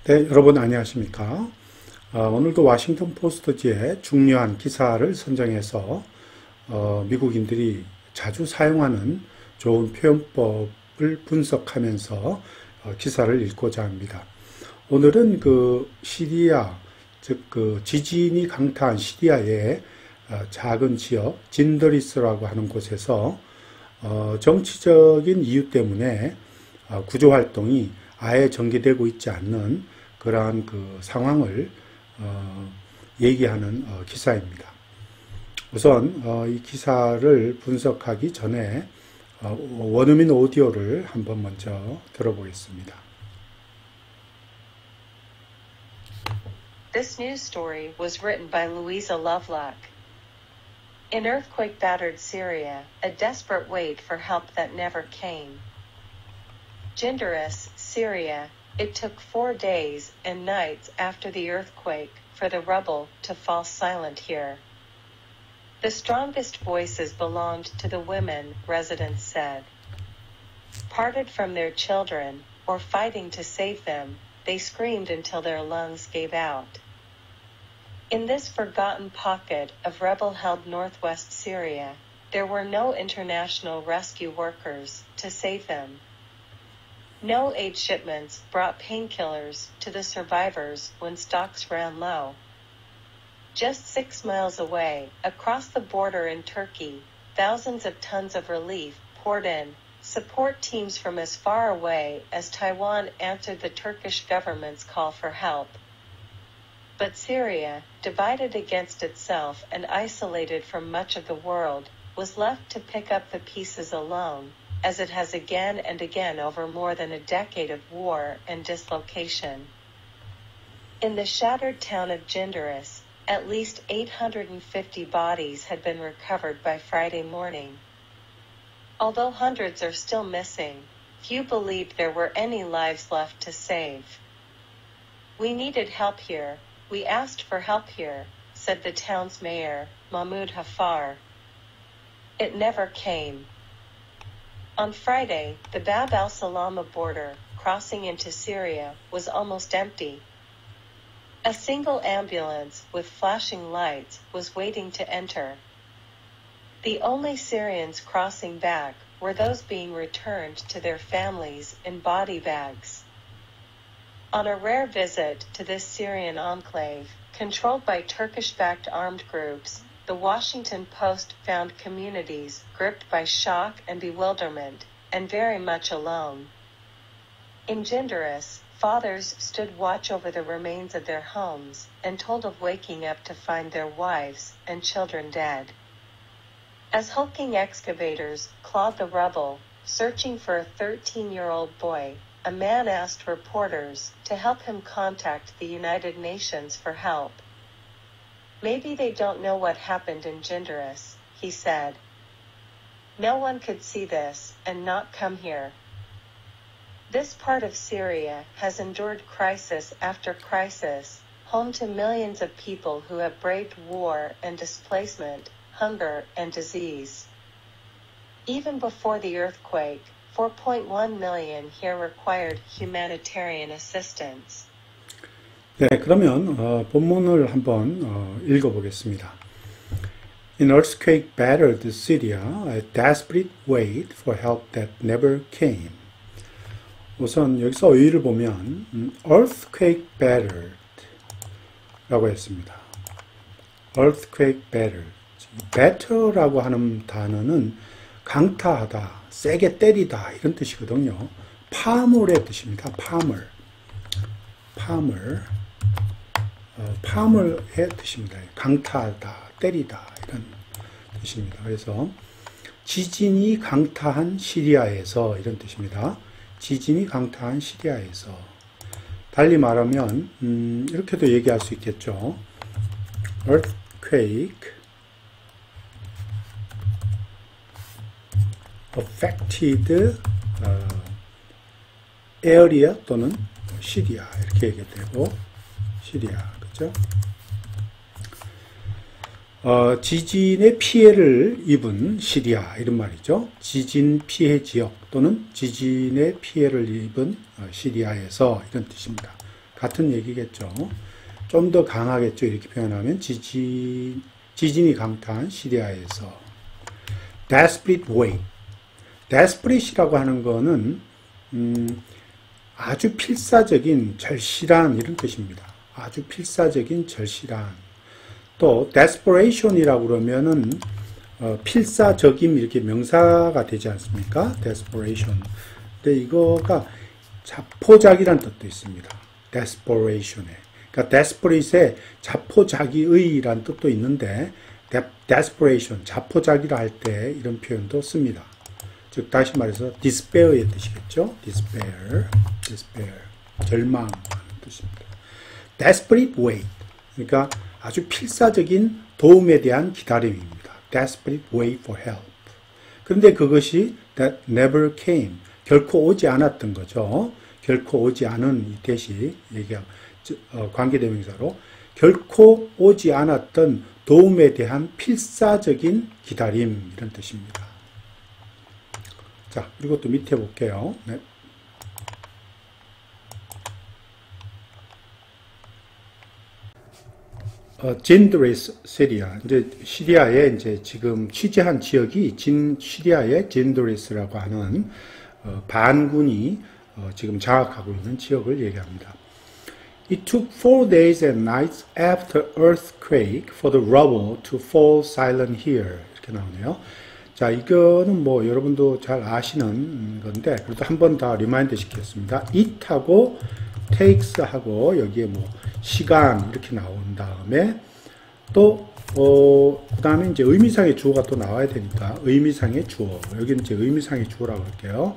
네, 여러분 안녕하십니까? 오늘도 워싱턴 포스트지의 중요한 기사를 선정해서 미국인들이 자주 사용하는 좋은 표현법을 분석하면서 기사를 읽고자 합니다. 오늘은 시리아, 즉 지진이 강타한 시리아의 작은 지역 진드리스라고 하는 곳에서 정치적인 이유 때문에 구조 활동이 아예 전개되고 있지 않는 그러한 상황을 얘기하는 기사입니다. 우선 이 기사를 분석하기 전에 원어민 오디오를 한번 먼저 들어보겠습니다. This news story was written by Louisa Lovelock. In earthquake-battered Syria, a desperate wait for help that never came. Jindaris, Syria. It took 4 days and nights after the earthquake for the rubble to fall silent here. The strongest voices belonged to the women, residents said. Parted from their children, or fighting to save them, they screamed until their lungs gave out. In this forgotten pocket of rebel-held northwest Syria, there were no international rescue workers to save them. No aid shipments brought painkillers to the survivors when stocks ran low. Just 6 miles away, across the border in Turkey, thousands of tons of relief poured in. Support teams from as far away as Taiwan answered the Turkish government's call for help. But Syria, divided against itself and isolated from much of the world, was left to pick up the pieces alone, as it has again and again over more than a decade of war and dislocation. In the shattered town of Jindaris, at least 850 bodies had been recovered by Friday morning. Although hundreds are still missing, few believed there were any lives left to save. We needed help here, we asked for help here, said the town's mayor, Mahmoud Hafar. It never came. On Friday, the Bab al-Salama border, crossing into Syria, was almost empty. A single ambulance with flashing lights was waiting to enter. The only Syrians crossing back were those being returned to their families in body bags. On a rare visit to this Syrian enclave, controlled by Turkish-backed armed groups, the Washington Post found communities gripped by shock and bewilderment, and very much alone. In Jindaris, fathers stood watch over the remains of their homes, and told of waking up to find their wives and children dead. As hulking excavators clawed the rubble, searching for a 13-year-old boy, a man asked reporters to help him contact the United Nations for help. Maybe they don't know what happened in Jindaris, he said. No one could see this and not come here. This part of Syria has endured crisis after crisis, home to millions of people who have braved war and displacement, hunger and disease. Even before the earthquake, 4.1 million here required humanitarian assistance. 네, 그러면 본문을 한번 읽어보겠습니다. In earthquake-battered Syria, a desperate wait for help that never came. 우선 여기서 어휘를 보면 earthquake-battered 라고 했습니다. earthquake-battered. batter라고 하는 단어는 강타하다, 세게 때리다 이런 뜻이거든요. 파물의 뜻입니다. 파물. 파물의 뜻입니다. 강타하다, 때리다 이런 뜻입니다. 그래서 지진이 강타한 시리아에서 이런 뜻입니다. 지진이 강타한 시리아에서. 달리 말하면 이렇게도 얘기할 수 있겠죠. earthquake affected area 또는 시리아 이렇게 얘기해도 되고 시리아 그죠? 지진의 피해를 입은 시리아 이런 말이죠. 지진 피해 지역 또는 지진의 피해를 입은 시리아에서 이런 뜻입니다. 같은 얘기겠죠. 좀 더 강하겠죠. 이렇게 표현하면 지진이 강타한 시리아에서. desperate wait. desperate이라고 하는 거는 아주 필사적인 절실한 이런 뜻입니다. 아주 필사적인 절실한. 또 desperation이라고 그러면은 필사적임 이렇게 명사가 되지 않습니까? desperation. 근데 이거가 자포자기란 뜻도 있습니다. desperation에. 그러니까 desperate에 자포자기의란 뜻도 있는데 desperation, 자포자기라 할 때 이런 표현도 씁니다. 즉 다시 말해서 despair의 뜻이겠죠. despair, 절망하는 뜻입니다. desperate wait, 그러니까 아주 필사적인 도움에 대한 기다림입니다. desperate wait for help. 그런데 그것이 that never came, 결코 오지 않았던 거죠. 결코 오지 않은 이 대시 관계대명사로 결코 오지 않았던 도움에 대한 필사적인 기다림 이런 뜻입니다. 자, 그리고 또 밑에 볼게요. 네. 진드레스 시리아. 이제 시리아에 이제 지금 취재한 지역이 시리아의 진드레스라고 하는 반군이 지금 장악하고 있는 지역을 얘기합니다. It took 4 days and nights after earthquake for the rubble to fall silent here. 이렇게 나오네요. 자, 이거는 뭐 여러분도 잘 아시는 건데 그래도 한 번 더 리마인드 시켰습니다. it하고 takes하고 여기에 뭐 시간 이렇게 나온 다음에 또 그 다음에 이제 의미상의 주어가 또 나와야 되니까 의미상의 주어, 여기는 이제 의미상의 주어라고 할게요.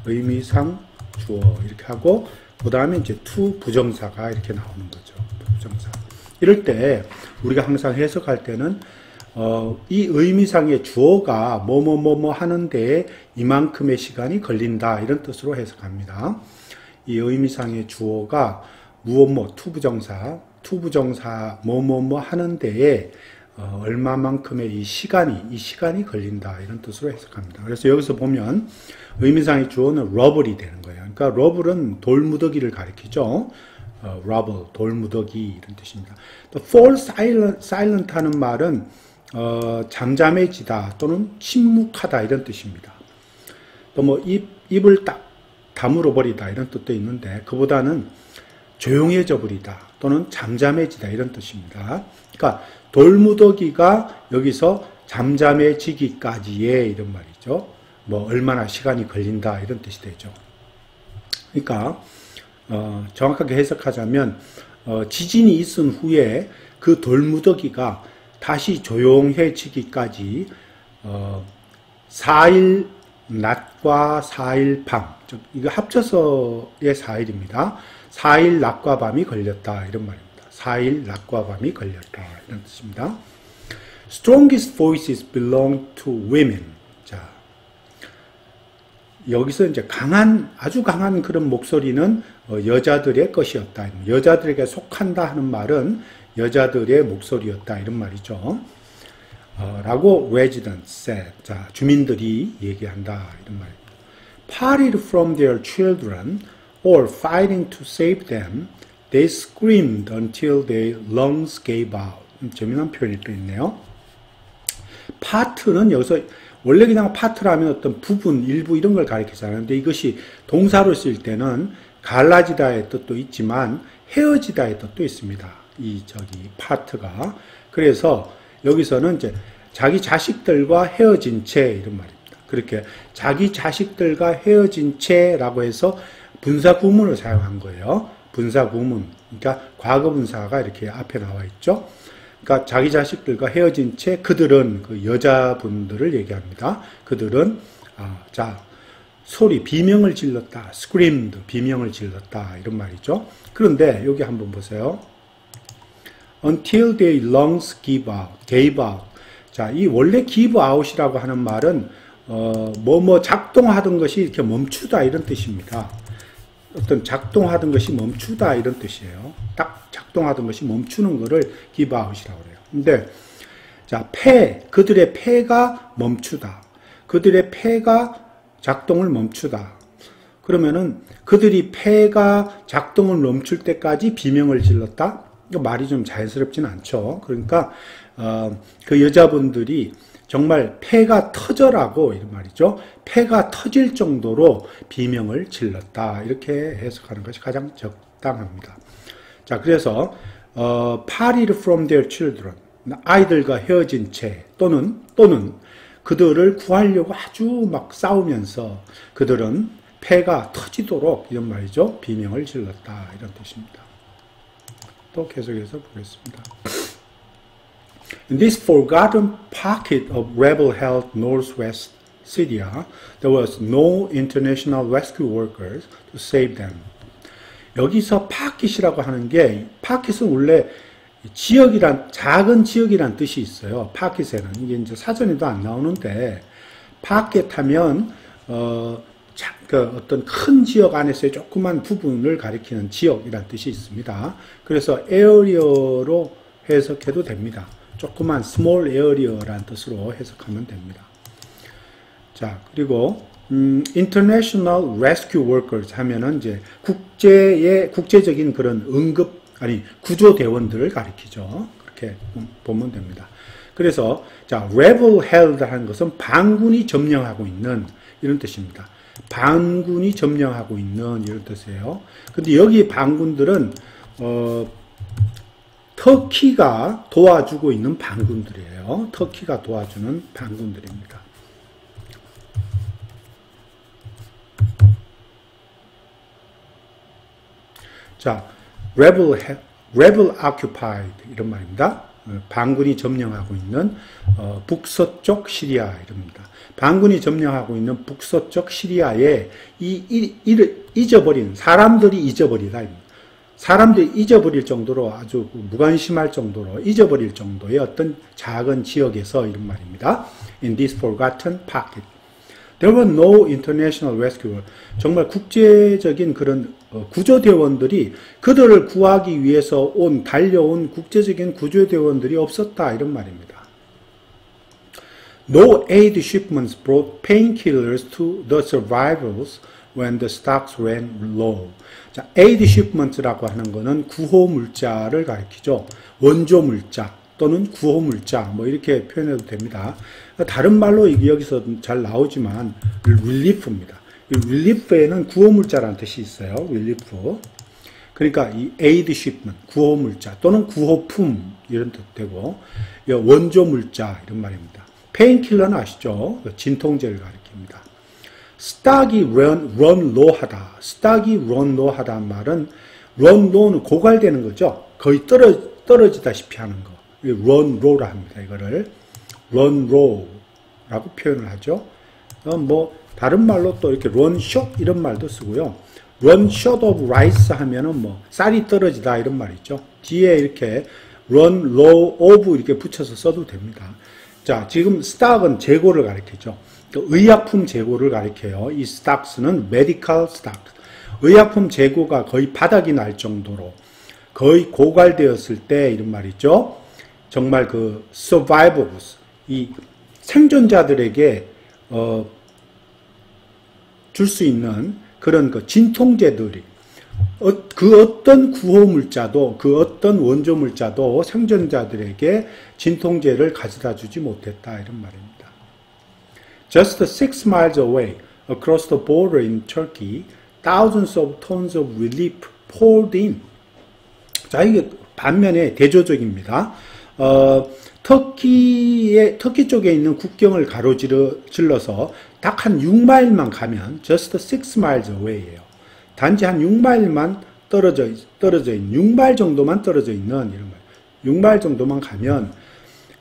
의미상 주어 이렇게 하고 그 다음에 이제 to 부정사가 이렇게 나오는 거죠. 부정사. 이럴 때 우리가 항상 해석할 때는 이 의미상의 주어가 뭐뭐뭐뭐 하는데 이만큼의 시간이 걸린다 이런 뜻으로 해석합니다. 이 의미상의 주어가 무엇뭐 투부정사 뭐뭐뭐 하는 데에 얼마만큼의 이 시간이 걸린다 이런 뜻으로 해석합니다. 그래서 여기서 보면 의미상의 주어는 러블이 되는 거예요. 그러니까 러블은 돌무더기를 가리키죠. 러블, 돌무더기 이런 뜻입니다. 또 fall silent 하는 말은 잠잠해지다 또는 침묵하다 이런 뜻입니다. 또 뭐 입을 딱 다물어 버리다 이런 뜻도 있는데 그보다는 조용해져 버리다 또는 잠잠해지다 이런 뜻입니다. 그러니까 돌무더기가 여기서 잠잠해지기까지의 이런 말이죠. 뭐 얼마나 시간이 걸린다 이런 뜻이 되죠. 그러니까 정확하게 해석하자면 지진이 있은 후에 그 돌무더기가 다시 조용해지기까지 4일 낮과 4일 밤, 즉 이거 합쳐서의 4일입니다. 4일 낮과 밤이 걸렸다 이런 말입니다. 4일 낮과 밤이 걸렸다 이런 뜻입니다. Strongest voices belong to women. 자, 여기서 이제 아주 강한 그런 목소리는 여자들의 것이었다. 여자들에게 속한다 하는 말은 여자들의 목소리였다 이런 말이죠. 라고 residents said. 자, 주민들이 얘기한다 이런 말입니다. Parted from their children or fighting to save them, they screamed until their lungs gave out. 재미난 표현이 또 있네요. 파트는 여기서 원래 그냥 파트라면 어떤 부분, 일부 이런 걸 가리키잖아요. 근데 이것이 동사로 쓸 때는 갈라지다의 뜻도 있지만 헤어지다의 뜻도 있습니다. 파트가. 그래서 여기서는 이제 자기 자식들과 헤어진 채 이런 말입니다. 그렇게 자기 자식들과 헤어진 채라고 해서 분사 구문을 사용한 거예요. 분사 구문. 그러니까 과거 분사가 이렇게 앞에 나와 있죠. 그러니까 자기 자식들과 헤어진 채 그들은 그 여자분들을 얘기합니다. 그들은 소리 비명을 질렀다. screamed 비명을 질렀다 이런 말이죠. 그런데 여기 한번 보세요. until their lungs gave out. 자, 이 원래 give out이라고 하는 말은 작동하던 것이 이렇게 멈추다 이런 뜻입니다. 어떤 작동하던 것이 멈추다 이런 뜻이에요. 딱 작동하던 것이 멈추는 것을 give out이라고 그래요. 근데 자, 그들의 폐가 멈추다. 그들의 폐가 작동을 멈추다. 그러면은 그들이 폐가 작동을 멈출 때까지 비명을 질렀다? 말이 좀 자연스럽진 않죠. 그러니까 그 여자분들이 정말 폐가 터져라고 이런 말이죠. 폐가 터질 정도로 비명을 질렀다. 이렇게 해석하는 것이 가장 적당합니다. 자, 그래서 parted from their children, 아이들과 헤어진 채 또는 그들을 구하려고 아주 막 싸우면서 그들은 폐가 터지도록 이런 말이죠. 비명을 질렀다. 이런 뜻입니다. 또 계속해서 보겠습니다. In this forgotten pocket of rebel-held northwest Syria, there was no international rescue workers to save them. 여기서 파킷이라고 하는 게, 파킷은 원래 지역이란, 작은 지역이란 뜻이 있어요. 파킷에는. 이게 이제 사전에도 안 나오는데, 파킷 하면, 어떤 큰 지역 안에서의 조그만 부분을 가리키는 지역이란 뜻이 있습니다. 그래서 에어리어로 해석해도 됩니다. 조그만 small area라는 뜻으로 해석하면 됩니다. 자, 그리고 international rescue workers 하면은 이제 국제적인 그런 구조대원들을 가리키죠. 그렇게 보면 됩니다. 그래서 자, rebel held 하는 것은 반군이 점령하고 있는 이런 뜻입니다. 반군이 점령하고 있는 이런 뜻이에요. 근데 여기 반군들은 터키가 도와주고 있는 반군들이에요. 터키가 도와주는 반군들입니다. 자, rebel occupied 이런 말입니다. 반군이 점령하고 있는 북서쪽 시리아 이럽니다. 반군이 점령하고 있는 북서쪽 시리아에 잊어버린 사람들이 잊어버리다. 사람들이 잊어버릴 정도로 아주 무관심할 정도로 잊어버릴 정도의 어떤 작은 지역에서 이런 말입니다. In this forgotten pocket. There were no international rescuer. 정말 국제적인 그런 구조대원들이 그들을 구하기 위해서 달려온 국제적인 구조대원들이 없었다. 이런 말입니다. No aid shipments brought painkillers to the survivors when the stocks ran low. 자, aid shipments라고 하는 것은 구호물자를 가리키죠. 원조물자 또는 구호물자 뭐 이렇게 표현해도 됩니다. 다른 말로 여기서 잘 나오지만 relief입니다. relief에는 구호물자라는 뜻이 있어요. relief. 그러니까 이 aid shipment, 구호물자 또는 구호품 이런 뜻 되고 원조물자 이런 말입니다. 페인킬러는 아시죠? 진통제를 가리킵니다. 스탁이 run low 하다. 스탁이 run low 하다는 말은 run low는 고갈되는 거죠. 거의 떨어지다시피 하는 거. run low라 합니다. 이거를 run low라고 표현을 하죠. 뭐 다른 말로 또 이렇게 run short 이런 말도 쓰고요. run short of rice 하면은 뭐 쌀이 떨어지다 이런 말이죠. 뒤에 이렇게 run low of 이렇게 붙여서 써도 됩니다. 자, 지금 스탁은 재고를 가리키죠. 의약품 재고를 가리켜요. 이 스탁스는 medical stock. 의약품 재고가 거의 바닥이 날 정도로 거의 고갈되었을 때 이런 말이죠. 정말 그 survivors, 이 생존자들에게 줄 수 있는 그런 그 진통제들이 그 어떤 구호물자도 그 어떤 원조물자도 생존자들에게 진통제를 가져다 주지 못했다 이런 말입니다. Just 6 miles away, across the border in Turkey, thousands of tons of relief poured in. 자, 이게 반면에 대조적입니다. 터키 쪽에 있는 국경을 가로질러서 딱 한 6마일만 가면 just 6 miles away예요. 단지 한 6마일만 떨어져 있는 6마일 정도만 떨어져 있는 이런 말. 6마일 정도만 가면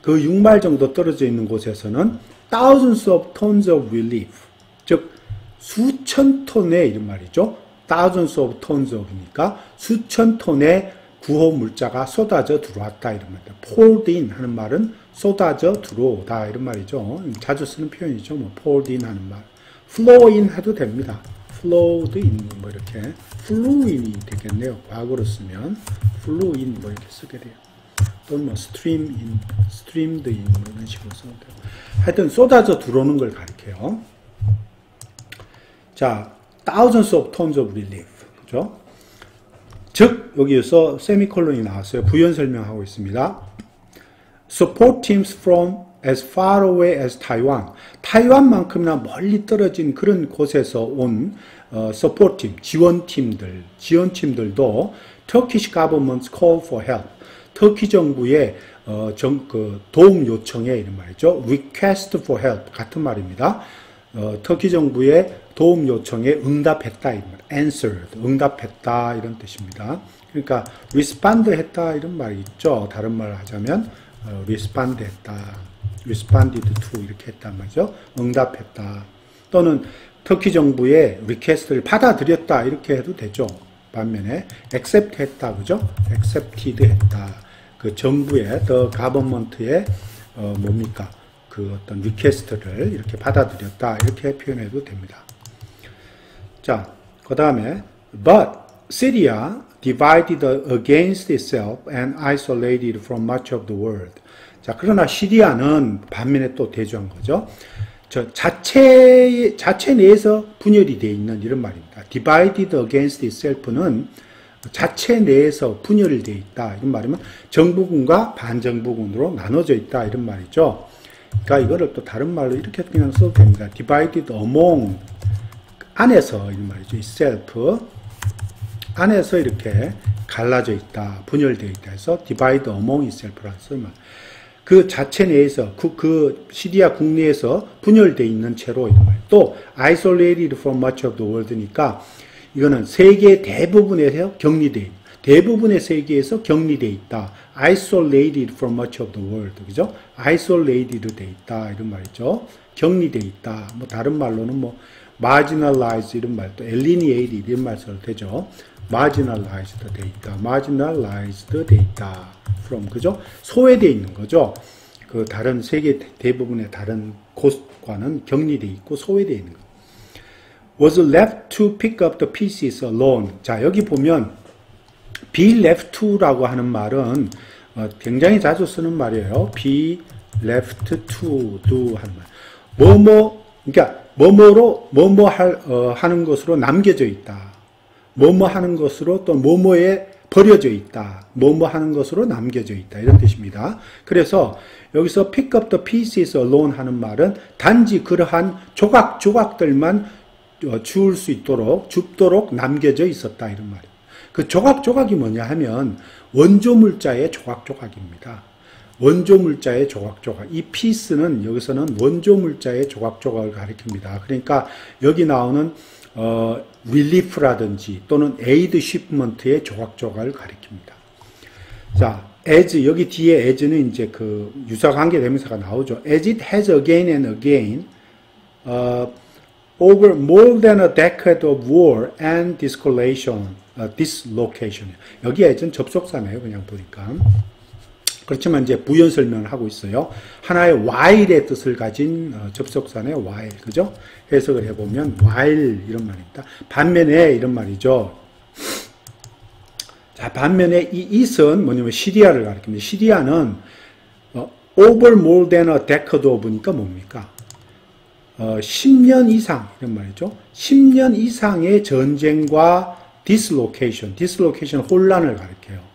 그 6마일 정도 떨어져 있는 곳에서는 thousands of tons of relief, 즉 수천 톤의 이런 말이죠. thousands of tons of이니까 수천 톤의 구호 물자가 쏟아져 들어왔다 이런 말입니다. poured in 하는 말은 쏟아져 들어오다 이런 말이죠. 자주 쓰는 표현이죠. 뭐 poured in 하는 말. flow in 해도 됩니다. flowed in 뭐 이렇게 flew in이 되겠네요. 과거로 쓰면 flew in 뭐 이렇게 쓰게 돼요. 또는 뭐 stream in, streamed in 뭐 이런 식으로 써도 되고. 하여튼 쏟아져 들어오는 걸 가리켜요. 자, thousands of tons of relief. 그죠? 즉, 여기에서 세미콜론이 나왔어요. 부연 설명하고 있습니다. Support teams from as far away as Taiwan. 타이완만큼이나 멀리 떨어진 그런 곳에서 온 support team, 지원팀들도 Turkish government's call for help. 터키 정부의 도움 요청에 이런 말이죠. request for help 같은 말입니다. 터키 정부의 도움 요청에 응답했다 이런 말. answered 응답했다 이런 뜻입니다. 그러니까 respond 했다 이런 말이 있죠. 다른 말을 하자면 respond 했다. responded to 이렇게 했단 말이죠. 응답했다. 또는 터키 정부의 request를 받아들였다 이렇게 해도 되죠. 반면에 accept 했다 그죠? accepted 했다. 그 정부의 the government의 뭡니까? 그 어떤 request를 이렇게 받아들였다 이렇게 표현해도 됩니다. 자, 그 다음에 but Syria divided against itself and isolated from much of the world. 자, 그러나 시리아는 반면에 또 대조한 거죠. 자체 내에서 분열이 되어 있는 이런 말입니다. divided against itself는 자체 내에서 분열이 되어 있다. 이런 말이면 정부군과 반정부군으로 나눠져 있다. 이런 말이죠. 그러니까 이거를 또 다른 말로 이렇게 그냥 써도 됩니다. divided among 안에서 이런 말이죠. itself 안에서 이렇게 갈라져 있다. 분열되어 있다 해서 divide among itself라는 쓰는 그 자체 내에서 그 시리아 국내에서 분열되어 있는 채로 이런 말. 또 isolated from much of the world니까 이거는 세계 대부분에서 격리되어 있다. 대부분의 세계에서 격리되어 있다. isolated from much of the world. 그죠? isolated 되어 있다. 이런 말이죠. 격리되어 있다. 뭐 다른 말로는 뭐 marginalized 이런 말도 alienated 이런 말 써도 되죠. marginalized 되어 있다. marginalized 되어 있다. from 그죠? 소외되어 있는 거죠. 그 다른 세계 대부분의 다른 곳과는 격리되어 있고 소외되어 있는 거. was left to pick up the pieces alone. 자, 여기 보면 be left to라고 하는 말은 굉장히 자주 쓰는 말이에요. be left to do 하는 말. 그러니까 뭐뭐 하는 것으로 남겨져 있다. 뭐뭐 하는 것으로 또 뭐뭐에 버려져 있다. 뭐뭐 하는 것으로 남겨져 있다. 이런 뜻입니다. 그래서 여기서 pick up the pieces alone 하는 말은 단지 그러한 조각들만 줍도록 남겨져 있었다. 이런 말이에요. 그 조각이 뭐냐 하면 원조 물자의 조각입니다. 원조 물자의 조각. 이 piece는 여기서는 원조 물자의 조각을 가리킵니다. 그러니까 여기 나오는 relief라든지 또는 aid shipment의 조각을 가리킵니다. 자, as 여기 뒤에 as는 이제 그 유사관계 대명사가 나오죠. as it has again and again over more than a decade of war and dislocation. 여기 as는 접속사네요. 그냥 보니까. 그렇지만 이제 부연 설명을 하고 있어요. 하나의 while의 뜻을 가진 접속사네요. while. 그죠? 해석을 해보면 while 이런 말입니다. 반면에 이런 말이죠. 자, 반면에 이 it은 뭐냐면 시리아를 가리킵니다. 시리아는 over more than a decade of니까 뭡니까? 10년 이상 이런 말이죠. 10년 이상의 전쟁과 dislocation 혼란을 가리켜요.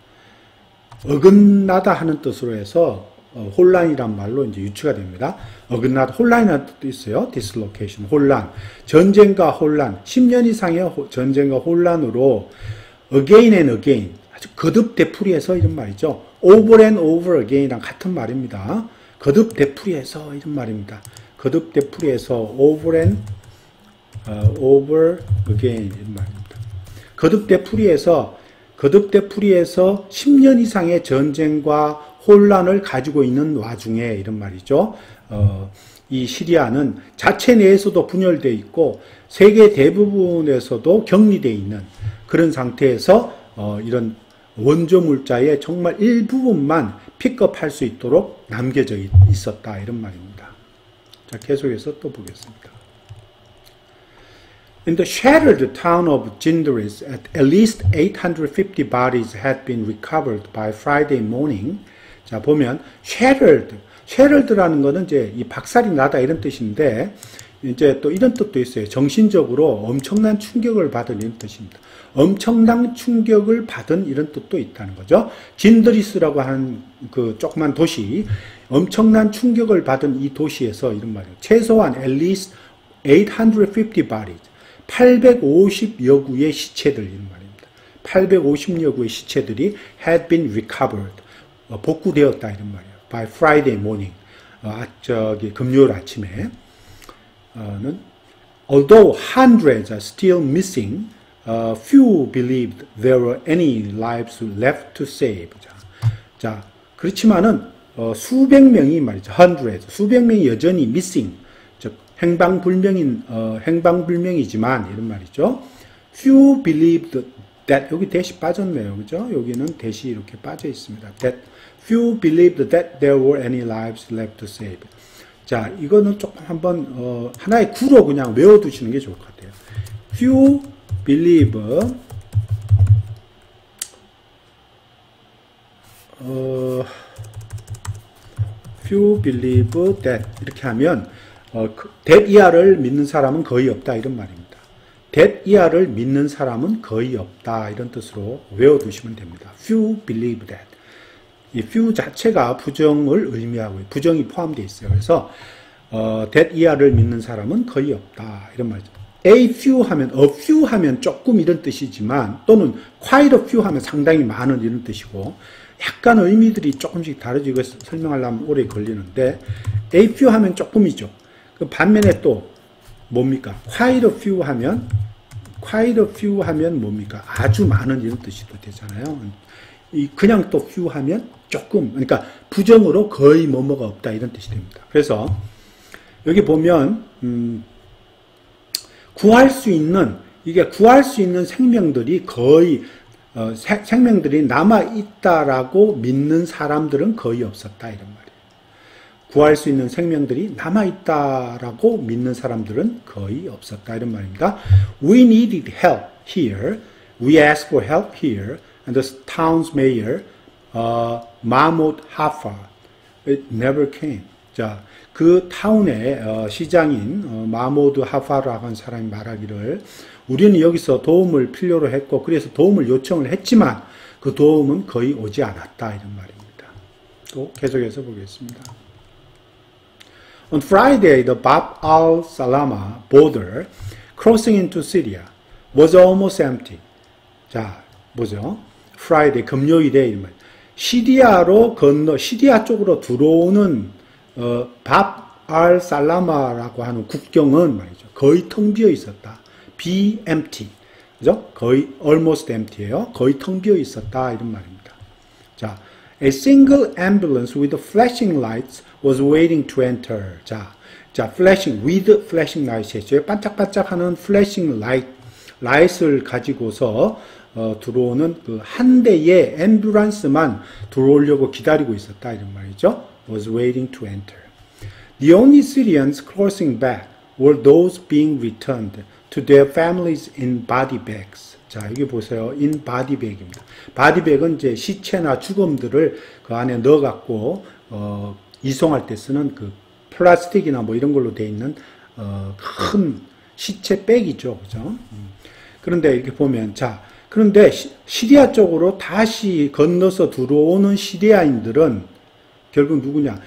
어긋나다 하는 뜻으로 해서 혼란이란 말로 이제 유추가 됩니다. 어긋나다, 혼란이라는 뜻도 있어요. dislocation, 혼란. 전쟁과 혼란, 10년 이상의 전쟁과 혼란으로 again and again, 아주 거듭 되풀이해서 이런 말이죠. over and over again이랑 같은 말입니다. 거듭 되풀이해서 이런 말입니다. 거듭 되풀이해서 over and over again 이런 말입니다. 거듭 되풀이해서 10년 이상의 전쟁과 혼란을 가지고 있는 와중에 이런 말이죠. 이 시리아는 자체 내에서도 분열되어 있고 세계 대부분에서도 격리되어 있는 그런 상태에서 이런 원조 물자의 정말 일부분만 픽업할 수 있도록 남겨져 있었다 이런 말입니다. 자, 계속해서 또 보겠습니다. In the shattered town of Jindoris, at least 850 bodies had been recovered by Friday morning. 자, 보면 shattered라는 거는 이제 이 박살이 나다 이런 뜻인데 이제 또 이런 뜻도 있어요. 정신적으로 엄청난 충격을 받은 이런 뜻입니다. 엄청난 충격을 받은 이런 뜻도 있다는 거죠. 진드리스라고 하는 그 조그만 도시, 엄청난 충격을 받은 이 도시에서 이런 말이에요. 최소한 at least 850 bodies, 850여 구의 시체들 이런 말입니다. 850여 구의 시체들이 had been recovered, 복구되었다 이런 말이에요. By Friday morning, 금요일 아침에. Although hundreds are still missing, few believed there were any lives left to save. 자, 그렇지만은 수백 명이 말이죠. hundreds, 수백 명이 여전히 missing, 즉 행방불명이지만 이런 말이죠. Few believed that, 여기 대시 빠졌네요, 그죠? 여기는 대시 이렇게 빠져 있습니다. That few believed that there were any lives left to save. 자, 이거는 조금 한번 하나의 구로 그냥 외워두시는 게 좋을 것 같아요. Few believe few believe that 이렇게 하면 that 이하를 믿는 사람은 거의 없다 이런 말입니다. that 이하를 믿는 사람은 거의 없다 이런 뜻으로 외워두시면 됩니다. Few believe that. 이 few 자체가 부정을 의미하고 부정이 포함되어 있어요. 그래서 that 이하를 믿는 사람은 거의 없다 이런 말이죠. A few 하면 a few 하면 조금 이런 뜻이지만 또는 quite a few 하면 상당히 많은 이런 뜻이고 약간 의미들이 조금씩 다르죠. 이거 설명하려면 오래 걸리는데 A few 하면 조금이죠. 그 반면에 또 뭡니까? quite a few 하면 뭡니까? 아주 많은 이런 뜻이 또 되잖아요. 그냥 또 few 하면 조금, 그러니까 부정으로 거의 뭐뭐가 없다 이런 뜻이 됩니다. 그래서 여기 보면 구할 수 있는 생명들이 거의 생명들이 남아 있다라고 믿는 사람들은 거의 없었다 이런 말이에요. 구할 수 있는 생명들이 남아 있다라고 믿는 사람들은 거의 없었다 이런 말입니다. We needed help here. We asked for help here. And the town's mayor, Mahmoud Hafar, it never came. 자, 그 타운의 시장인 마모드 하파라고 하는 사람이 말하기를 우리는 여기서 도움을 필요로 했고 그래서 도움을 요청을 했지만 그 도움은 거의 오지 않았다 이런 말입니다. 또 계속해서 보겠습니다. On Friday, the Bab al-Salama border crossing into Syria was almost empty. 자, 뭐죠? Friday, 금요일에 이런 시리아로 건너 시리아 쪽으로 들어오는 밥 알-살라마라고 하는 국경은 말이죠. 거의 텅 비어 있었다. be empty. 그죠? 거의 almost empty예요. 거의 텅 비어 있었다 이런 말입니다. 자, a single ambulance with flashing lights was waiting to enter. 자, flashing with flashing lights 했죠. 반짝반짝하는 flashing light을 가지고서 들어오는 그 한 대의 앰뷸런스만 들어오려고 기다리고 있었다 이런 말이죠. was waiting to enter. The only Syrians crossing back were those being returned to their families in body bags. 자, 여기 보세요. in body bag입니다. body bag은 이제 시체나 죽음들을 그 안에 넣어갖고 이송할 때 쓰는 그 플라스틱이나 뭐 이런 걸로 돼 있는 큰 시체 백이죠, 그죠? 그런데 이렇게 보면 자, 그런데 시리아 쪽으로 다시 건너서 들어오는 시리아인들은 결국 누구냐?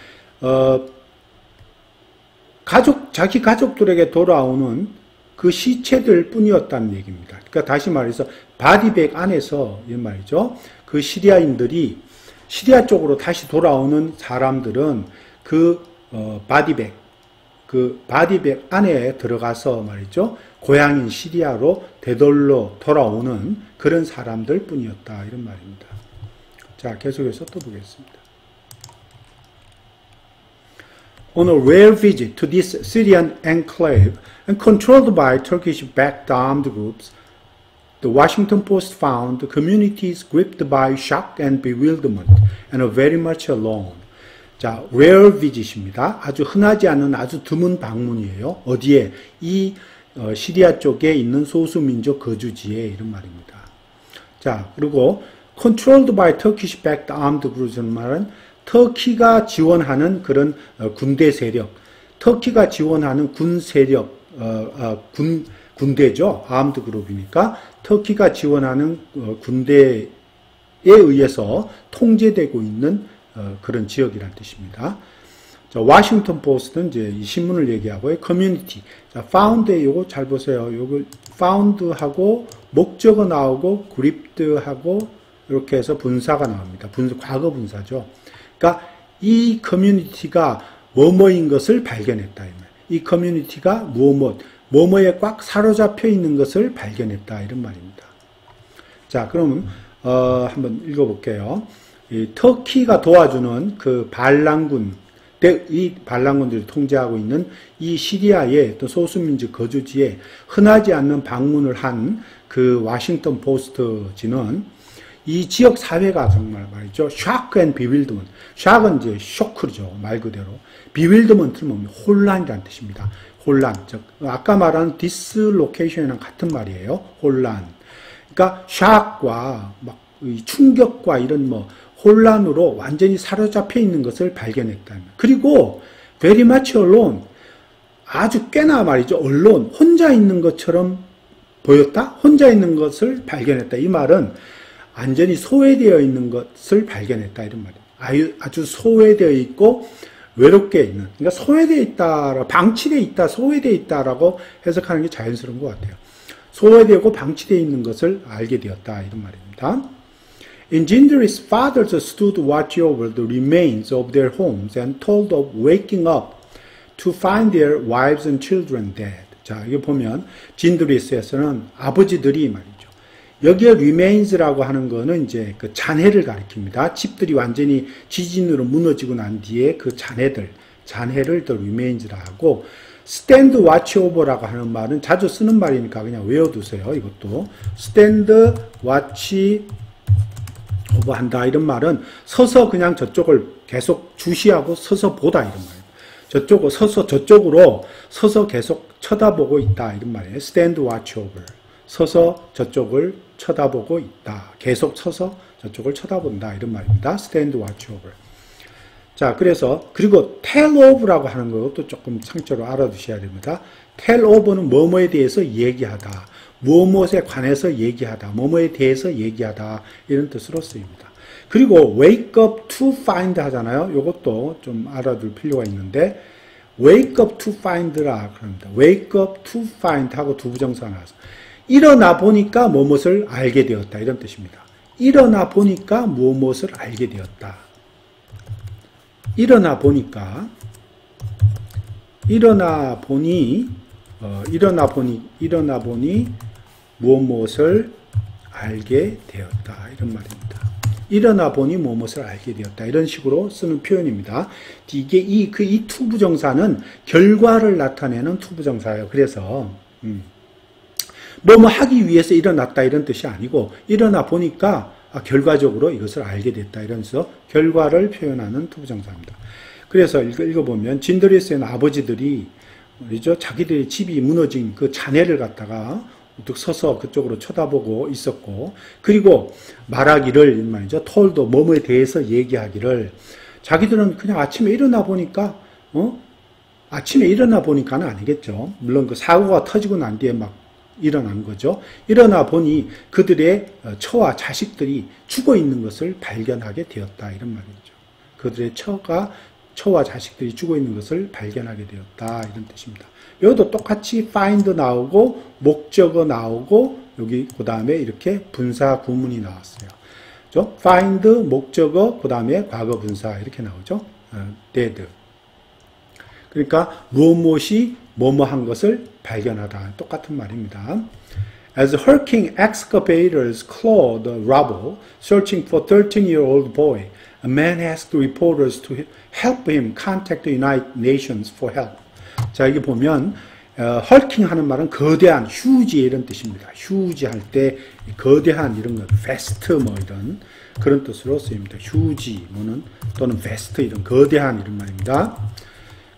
자기 가족들에게 돌아오는 그 시체들 뿐이었다는 얘기입니다. 그러니까 다시 말해서 바디백 안에서 이 말이죠. 그 시리아인들이 시리아 쪽으로 다시 돌아오는 사람들은 그 바디백 안에 들어가서 말이죠. 고향인 시리아로 되돌려 돌아오는 그런 사람들 뿐이었다. 이런 말입니다. 자, 계속해서 또 보겠습니다. On a rare visit to this Syrian enclave and controlled by Turkish-backed armed groups, the Washington Post found the communities gripped by shock and bewilderment and are very much alone. 자, rare visit입니다. 아주 흔하지 않은 아주 드문 방문이에요. 어디에? 이 시리아 쪽에 있는 소수민족 거주지에 이런 말입니다. 자, 그리고 controlled by Turkish-backed armed groups는 말은 터키가 지원하는 그런 군대 세력, 터키가 지원하는 군 세력, 군대죠. 아임드 그룹이니까 터키가 지원하는 군대에 의해서 통제되고 있는 그런 지역이라는 뜻입니다. 자, 워싱턴 포스트는 이제 이 신문을 얘기하고요. 커뮤니티. 자, found에 요거 잘 보세요. 요거 found하고 목적어 나오고 gripped하고 이렇게 해서 분사가 나옵니다. 과거 분사죠. 그러니까 이 커뮤니티가 뭐뭐인 것을 발견했다. 이 커뮤니티가 뭐뭐에 꽉 사로잡혀 있는 것을 발견했다. 이런 말입니다. 자, 그러면 한번 읽어볼게요. 이 터키가 도와주는 그 반란군, 이 반란군들이 통제하고 있는 이 시리아의 또 소수민족 거주지에 흔하지 않는 방문을 한 그 워싱턴 포스트지는 이 지역 사회가 정말 말이죠. shock and bewilderment. shock은 이제 쇼크죠. 말 그대로. bewilderment는 뭡니까? 혼란이라는 뜻입니다. 혼란. 즉, 아까 말한 dislocation이랑 같은 말이에요. 혼란. 그러니까 shock과 막 충격과 이런 혼란으로 완전히 사로잡혀 있는 것을 발견했다. 그리고 very much alone, 아주 꽤나 말이죠. 언론, 혼자 있는 것처럼 보였다? 혼자 있는 것을 발견했다. 이 말은 완전히 소외되어 있는 것을 발견했다. 이런 말이에요. 아주 소외되어 있고 외롭게 있는. 그러니까 소외되어 있다, 방치되어 있다, 소외되어 있다라고 해석하는 게 자연스러운 것 같아요. 소외되고 방치되어 있는 것을 알게 되었다. 이런 말입니다. In Jindaris, fathers stood watch over the remains of their homes and told of waking up to find their wives and children dead. 자, 이게 보면 진드리스에서는 아버지들이 말이죠. 여기에 remains라고 하는 거는 이제 그 잔해를 가리킵니다. 집들이 완전히 지진으로 무너지고 난 뒤에 그 잔해를 the remains라 하고, stand watch over라고 하는 말은 자주 쓰는 말이니까 그냥 외워두세요. 이것도 stand watch 한다 이런 말은 서서 그냥 저쪽을 계속 주시하고 서서 보다 이런 말이에요. 저쪽으로 서서 계속 쳐다보고 있다 이런 말이에요. stand watch over. 서서 저쪽을 쳐다보고 있다. 계속 서서 저쪽을 쳐다본다 이런 말입니다. stand watch over. 자, 그리고 tell of라고 하는 것도 조금 상처로 알아두셔야 됩니다. tell over는 뭐뭐에 대해서 얘기하다. 무엇에 관해서 얘기하다, 뭐뭐에 대해서 얘기하다 이런 뜻으로 쓰입니다. 그리고 wake up to find 하잖아요. 이것도 좀 알아둘 필요가 있는데 wake up to find라 그럽니다. wake up to find 하고 두 부정사가 나와서 일어나 보니까 무엇을 알게 되었다 이런 뜻입니다. 일어나 보니까 무엇을 알게 되었다. 일어나 보니 무엇을 알게 되었다. 이런 말입니다. 일어나 보니 무엇을 알게 되었다. 이런 식으로 쓰는 표현입니다. 이게 이 투부정사는 결과를 나타내는 투부정사예요. 그래서, 하기 위해서 일어났다. 이런 뜻이 아니고, 일어나 보니까 결과적으로 이것을 알게 됐다. 이러면서 결과를 표현하는 투부정사입니다. 그래서 읽어보면, 진드리스의 아버지들이, 말이죠. 자기들의 집이 무너진 그 잔해를 갖다가 우뚝 서서 그쪽으로 쳐다보고 있었고, 그리고 말하기를, 말이죠. 톨도 뭐뭐에 대해서 얘기하기를, 자기들은 그냥 아침에 일어나 보니까, 아침에 일어나 보니까는 아니겠죠. 물론 그 사고가 터지고 난 뒤에 막 일어난 거죠. 일어나 보니 그들의 처와 자식들이 죽어 있는 것을 발견하게 되었다. 이런 말이죠. 그들의 처와 자식들이 죽어 있는 것을 발견하게 되었다. 이런 뜻입니다. 여기도 똑같이 find 나오고 목적어 나오고 여기 그 다음에 이렇게 분사 구문이 나왔어요. 그렇죠? find 목적어 그 다음에 과거 분사 이렇게 나오죠. dead. 그러니까 무엇이 뭐뭐한 것을 발견하다. 똑같은 말입니다. As hulking excavators claw the rubble, searching for a 13-year-old boy, a man asked reporters to help him contact the United Nations for help. 자, 여기 보면 헐킹 하는 말은 거대한, 휴지 이런 뜻입니다. 휴지 할 때 거대한 이런 것, vast 뭐 이런 그런 뜻으로 쓰입니다. 휴지 뭐는 또는 vast 이런 거대한 이런 말입니다.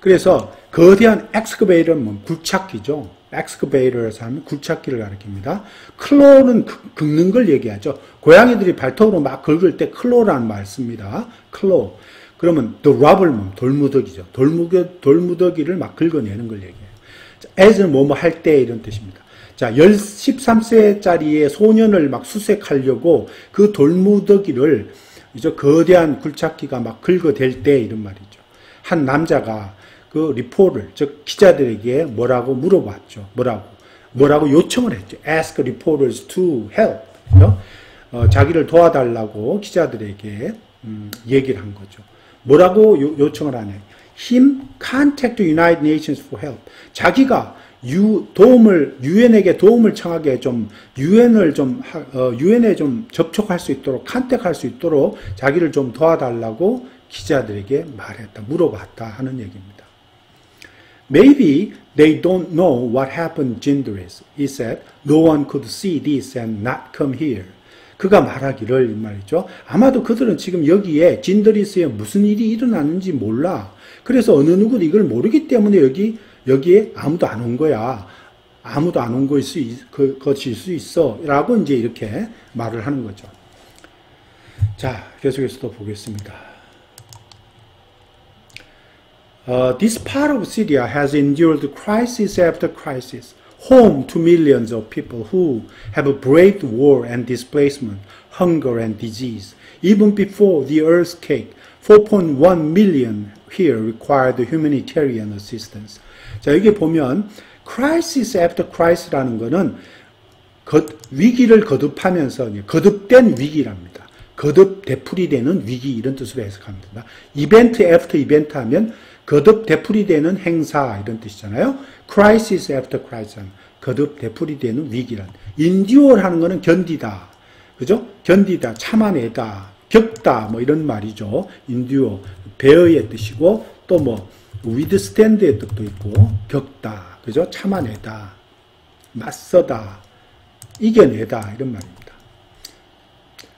그래서 거대한 excavator는 뭐 굴착기죠. excavator에서 하면 굴착기를 가리킵니다. 클로는 긁는 걸 얘기하죠. 고양이들이 발톱으로 막 긁을 때 클로라는 말 씁니다. 클로. 그러면 the rubble, 돌무더기죠. 돌무더기를 막 긁어내는 걸 얘기해요. as는 뭐뭐 할 때 이런 뜻입니다. 자, 13세짜리의 소년을 막 수색하려고 그 돌무더기를 이제 거대한 굴착기가 막 긁어댈 때 이런 말이죠. 한 남자가 그 리포를, 즉 기자들에게 뭐라고 물어봤죠. 뭐라고 요청을 했죠. Ask reporters to help. 자기를 도와달라고 기자들에게 얘기를 한 거죠. 뭐라고 요청을 하냐. Him contact the United Nations for help. 자기가 유엔에게 도움을 청하게 좀 유엔에 좀 접촉할 수 있도록 컨택할 수 있도록 자기를 좀 도와달라고 기자들에게 물어봤다 하는 얘기입니다. Maybe they don't know what happened Jindaris. He said, no one could see this and not come here. 그가 말하기를 말이죠. 아마도 그들은 지금 여기에 진더리스에 무슨 일이 일어났는지 몰라. 그래서 어느 누구도 이걸 모르기 때문에 여기에 아무도 안 온 거야. 아무도 안 온 것일 수 있어. 라고 이제 이렇게 말을 하는 거죠. 자, 계속해서 또 보겠습니다. This part of Syria has endured crisis after crisis, home to millions of people who have braved war and displacement, hunger and disease. Even before the earthquake, 4.1 million here required humanitarian assistance. 자, 여기 보면 crisis after crisis라는 것은 위기를 거듭하면서 거듭된 위기랍니다. 거듭 되풀이되는 위기 이런 뜻으로 해석합니다. 이벤트 애프터 이벤트 하면 거듭 되풀이되는 행사 이런 뜻이잖아요. crisis after crisis 하면 거듭 되풀이되는 위기란. endure 하는 거는 견디다. 그죠? 견디다, 참아내다, 겪다 뭐 이런 말이죠. endure bear의 뜻이고 또 뭐 withstand의 뜻도 있고 겪다. 그죠? 참아내다, 맞서다, 이겨내다 이런 말입니다.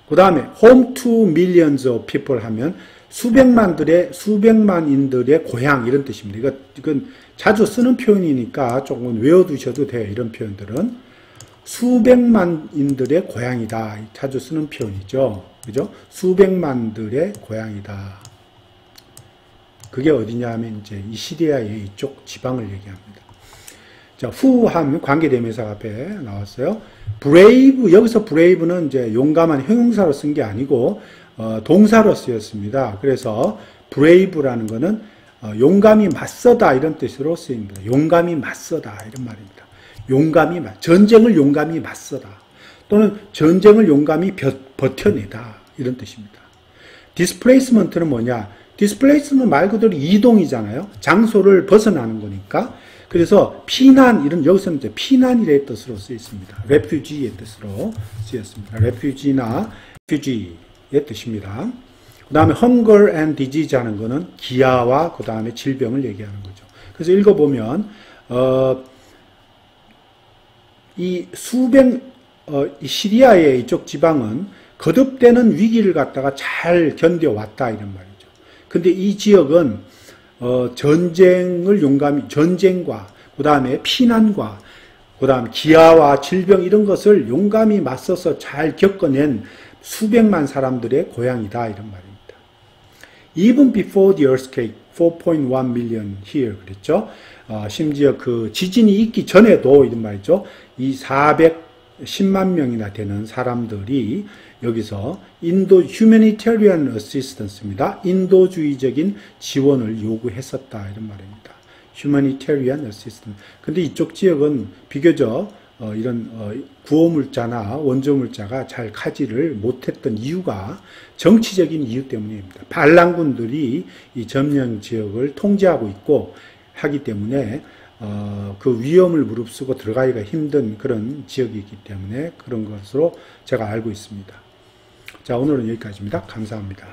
그 다음에 home to millions of people 하면 수백만인들의 고향 이런 뜻입니다. 이건 자주 쓰는 표현이니까 조금 외워두셔도 돼요. 이런 표현들은 수백만인들의 고향이다. 자주 쓰는 표현이죠. 그죠? 수백만들의 고향이다. 그게 어디냐 하면 이제 이 시리아의 이쪽 지방을 얘기합니다. 자, who 하면 관계대명사 앞에 나왔어요. brave, 여기서 brave는 이제 용감한 형용사로 쓴 게 아니고 동사로 쓰였습니다. 그래서 brave라는 거는 용감히 맞서다 이런 뜻으로 쓰입니다. 용감히 맞서다 이런 말입니다. 전쟁을 용감히 맞서다 또는 전쟁을 용감히 버텨내다 이런 뜻입니다. displacement는 뭐냐? displacement 말 그대로 이동이잖아요. 장소를 벗어나는 거니까. 그래서 피난 이런 여기서는 이제 피난이라는 뜻으로 쓰였습니다. refugee의 뜻으로 쓰였습니다. refugee나 refugee의 뜻입니다. 그 다음에 hunger and disease 하는 거는 기아와 그 다음에 질병을 얘기하는 거죠. 그래서 읽어보면 이 시리아의 이쪽 지방은 거듭되는 위기를 갖다가 잘 견뎌왔다 이런 말이죠. 근데 이 지역은 전쟁과 그 다음에 피난과 그 다음 기아와 질병 이런 것을 용감히 맞서서 잘 겪어낸 수백만 사람들의 고향이다 이런 말입니다. Even before the earthquake, 4.1 million here 그랬죠. 심지어 그 지진이 있기 전에도 이런 말이죠. 이 410만 명이나 되는 사람들이 여기서 humanitarian assistance입니다. 인도주의적인 지원을 요구했었다 이런 말입니다. humanitarian assistance. 근데 이쪽 지역은 비교적 이런 구호물자나 원조물자가 잘 가지를 못했던 이유가 정치적인 이유 때문입니다. 반란군들이 이 점령 지역을 통제하고 있고 하기 때문에 그 위험을 무릅쓰고 들어가기가 힘든 그런 지역이기 때문에 그런 것으로 제가 알고 있습니다. 자, 오늘은 여기까지입니다. 감사합니다.